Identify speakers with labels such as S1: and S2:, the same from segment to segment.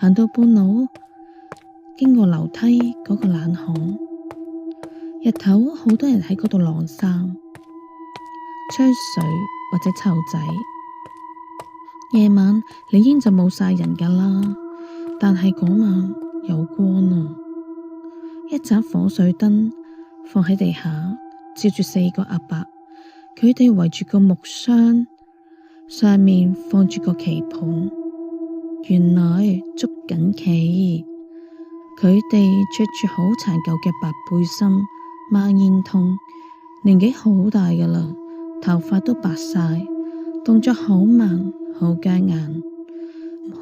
S1: 行到半路，經過樓梯嗰個冷巷，日頭好多人喺嗰度晾衫、吹水或者湊仔，夜晚理應就冇晒人㗎啦。但係嗰晚有光啊，一盞火水燈放喺地下，照住4個阿伯，佢哋圍住個木箱，上面放住個棋盤，原來捉緊棋。佢哋着住好殘舊嘅白背心、孖煙通，年紀好大㗎啦，頭髮都白晒，動作好慢，好僵硬，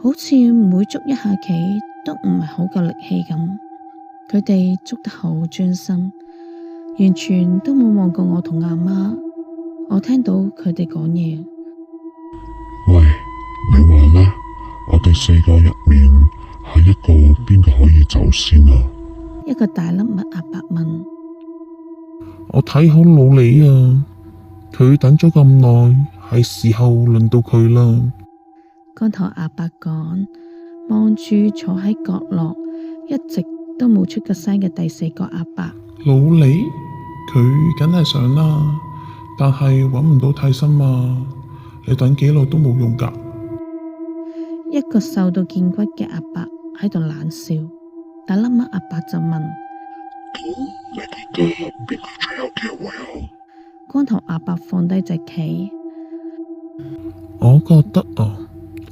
S1: 好似每捉一下棋都唔係好夠力氣咁。佢哋捉得好專心，完全都冇望過我同阿媽。我聽到佢哋講嘢。
S2: 喂，你話呢？我哋4個入面係一個邊個可以走先啊？
S1: 一個大粒麥阿伯問。
S3: 我睇好老李啊，佢等咗咁耐，係時候輪到佢啦。
S1: 光頭阿伯講，望住坐喺角落一直都冇出過聲嘅第4個阿伯。
S3: 老李，佢梗係想啦，但係搵唔到替身嘛，你等幾耐都冇用㗎。
S1: 一個瘦到見骨嘅阿伯喺度冷笑，大粒麥阿伯就問：
S2: 你覺得邊個最有機會啊？
S1: 光頭阿伯放低隻棋。
S3: 我覺得啊，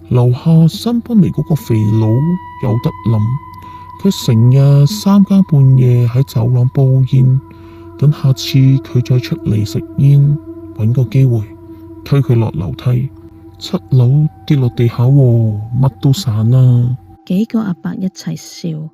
S3: 樓下新搬嚟嗰個肥佬有得諗，佢成日3更半夜喺走廊煲煙，等下次佢再出嚟食煙，搵個機會推佢落樓梯，7樓跌落地下喎，乜都散啦。
S1: 幾個阿伯一齊笑。